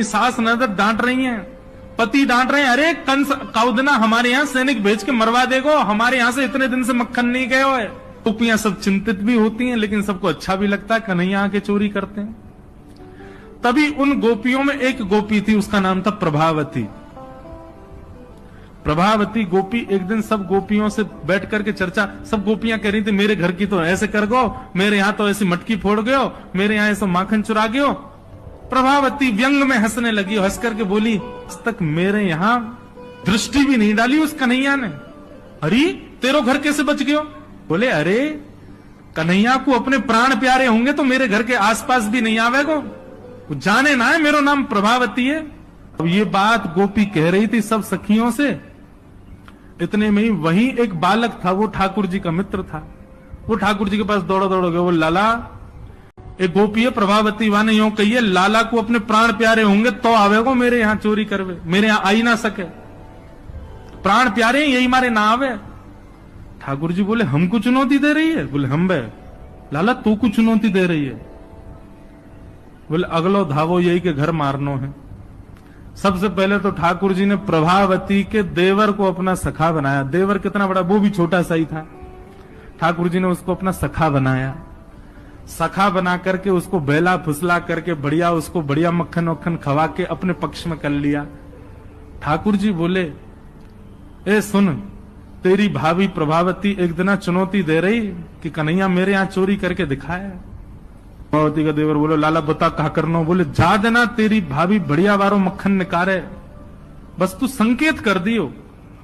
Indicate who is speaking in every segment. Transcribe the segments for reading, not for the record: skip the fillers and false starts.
Speaker 1: सास ननद डांट रही हैं, पति डांट रहे हैं, अरे कंस काउदना हमारे यहाँ सैनिक भेज के मरवा देगो, हमारे यहाँ से इतने दिन से मक्खन नहीं गए हुए। गोपियां सब चिंतित भी होती हैं, लेकिन सबको अच्छा भी लगता है, कन्हैया आके चोरी करते हैं। तभी उन गोपियों में एक गोपी थी, उसका नाम था प्रभावती। प्रभावती गोपी एक दिन सब गोपियों से बैठ करके चर्चा, सब गोपियां कह रही थी मेरे घर की तो ऐसे कर गो, मेरे यहाँ तो ऐसी मटकी फोड़ गयो, मेरे यहाँ ऐसा माखन चुरा गयो। प्रभावती व्यंग में हंसने लगी, हंस करके बोली आज तक मेरे यहाँ दृष्टि भी नहीं डाली उस कन्हैया ने। अरे तेरो घर कैसे बच गयो? बोले अरे कन्हैया को अपने प्राण प्यारे होंगे तो मेरे घर के आसपास भी नहीं आवेगो, जाने ना है मेरा नाम प्रभावती है। अब ये बात गोपी कह रही थी सब सखियों से, इतने में ही वहीं एक बालक था, वो ठाकुर जी का मित्र था। वो ठाकुर जी के पास दौड़ा दौड़ गया, वो लाला एक गोपी है प्रभावती वाने यूं कहिए लाला को अपने प्राण प्यारे होंगे तो आवेगो मेरे यहाँ चोरी करवे, मेरे यहाँ आई ना सके, प्राण प्यारे यही मारे ना आवे। ठाकुर जी बोले हमको चुनौती दे रही है? बोले हम बे लाला तू को चुनौती दे रही है? बोले अगलो धावो यही के घर मारनो है। सबसे पहले तो ठाकुर जी ने प्रभावती के देवर को अपना सखा बनाया। देवर कितना बड़ा, वो भी छोटा सा ही था। ठाकुर जी ने उसको अपना सखा बनाया। सखा बना करके उसको बेला फुसला करके बढ़िया उसको बढ़िया मक्खन वक्खन खवा के अपने पक्ष में कर लिया। ठाकुर जी बोले ए सुन, तेरी भाभी प्रभावती एक दिन चुनौती दे रही कि कन्हैया मेरे यहाँ चोरी करके दिखाया। प्रभावती का देवर बोलो लाला बता कहा करना? बोले जा देना तेरी भाभी बढ़िया बारो मक्खन निकारे, बस तू संकेत कर दियो,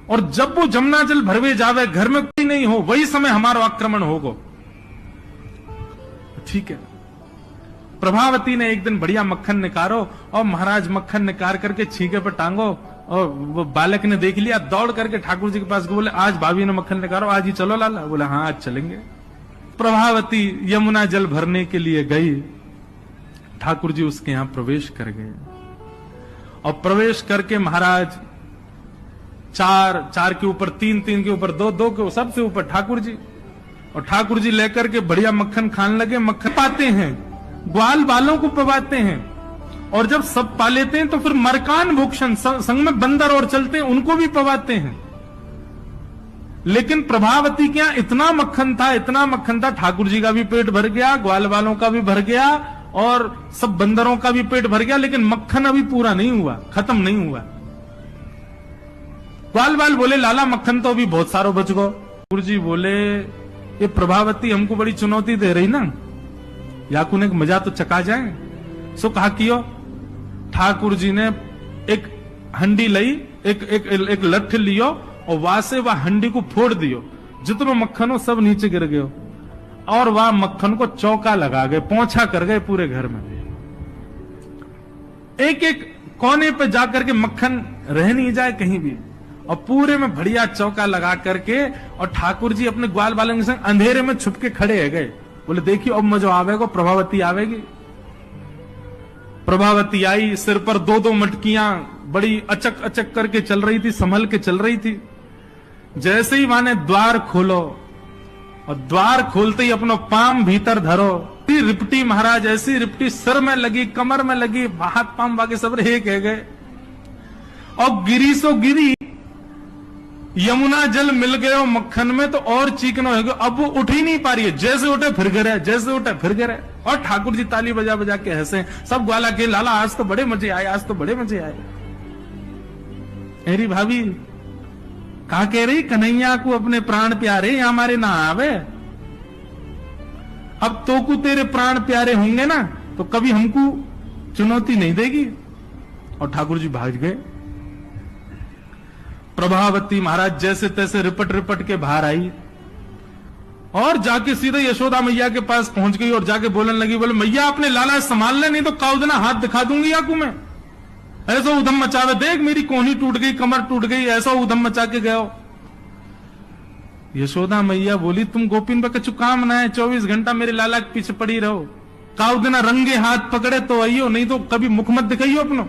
Speaker 1: और जब वो जमुना जल भरवे जावे घर में कोई नहीं हो वही समय हमारा आक्रमण होगो। ठीक है। प्रभावती ने एक दिन बढ़िया मक्खन निकारो और महाराज मक्खन निकाल करके छीके पर टांगो, और वो बालक ने देख लिया, दौड़ करके ठाकुर जी के पास बोले आज भाभी ने मक्खन निकालो, आज ही चलो लाला। बोले हाँ आज चलेंगे। प्रभावती यमुना जल भरने के लिए गई, ठाकुर जी उसके यहां प्रवेश कर गए, और प्रवेश करके महाराज चार के ऊपर तीन के ऊपर दो के सबसे ऊपर ठाकुर जी, और ठाकुर जी लेकर के बढ़िया मक्खन खाने लगे। मक्खन पाते हैं, ग्वाल बालों को पवाते हैं, और जब सब पा लेते हैं तो फिर मरकान भूषण संग में बंदर और चलते हैं उनको भी पवाते हैं। लेकिन प्रभावती के यहां इतना मक्खन था, ठाकुर जी का भी पेट भर गया, ग्वाल वालों का भी भर गया, और सब बंदरों का भी पेट भर गया, लेकिन मक्खन अभी पूरा नहीं हुआ, खत्म नहीं हुआ। ग्वाल वाल बोले लाला मक्खन तो अभी बहुत सारो बच गो। ठाकुर जी बोले ये प्रभावती हमको बड़ी चुनौती दे रही ना, याकू ने मजा तो चका जाए। सो कहा कियो। ठाकुर जी ने एक हंडी लई, एक लठ लियो, और वहां से वह हंडी को फोड़ दियो, जितनो मक्खन हो सब नीचे गिर गयो, और वह मक्खन को चौका लगा गए, पोंछा कर गए पूरे घर में। एक कोने पे जाकर के मक्खन रह नहीं जाए कहीं भी, और पूरे में बढ़िया चौका लगा करके, और ठाकुर जी अपने ग्वाल बालों के संग अंधेरे में छुप के खड़े है गए। बोले देखियो अब मजा आवेगा, प्रभावती आवेगी। प्रभावती आई, सिर पर दो मटकियां बड़ी अचक करके चल रही थी, संभल के चल रही थी। जैसे ही माने द्वार खोलो, और द्वार खोलते ही अपनो पाम भीतर धरो, रिपटी महाराज ऐसी रिपटी सिर में लगी, कमर में लगी, हाथ पाम बाकी सब रहे कह गए, और गिरी सो गिरी। यमुना जल मिल गए मक्खन में तो और चीकना हो गया, अब वो उठ ही नहीं पा रही है, जैसे उठे फिर गिरे, जैसे उठे फिर गिरे। और ठाकुर जी ताली बजा बजा के हंसे, सब ग्वाला के लाला आज तो बड़े मजे आए, आज तो बड़े मजे आए। मेरी भाभी कहा कह रही कन्हैया को अपने प्राण प्यारे या हमारे ना आवे, अब तो को तेरे प्राण प्यारे होंगे ना तो कभी हमको चुनौती नहीं देगी। और ठाकुर जी भाग गए। प्रभावती महाराज जैसे तैसे रिपट के बाहर आई, और जाके सीधे यशोदा मैया के पास पहुंच गई, और जाके बोलने लगी, बोले मैया अपने लाला संभाल ले, नहीं तो काउदना हाथ दिखा दूंगी याकू मैं। ऐसा उधम मचावे, देख मेरी कोहनी टूट गई, कमर टूट गई, ऐसा उधम मचा के गयो। यशोदा मैया बोली तुम गोपिन पे कछु काम ना है, 24 घंटा मेरे लाला के पीछे पड़ी रहो, काउदना रंगे हाथ पकड़े तो आइयो, नहीं तो कभी मुख मत दिखाइयो अपनो।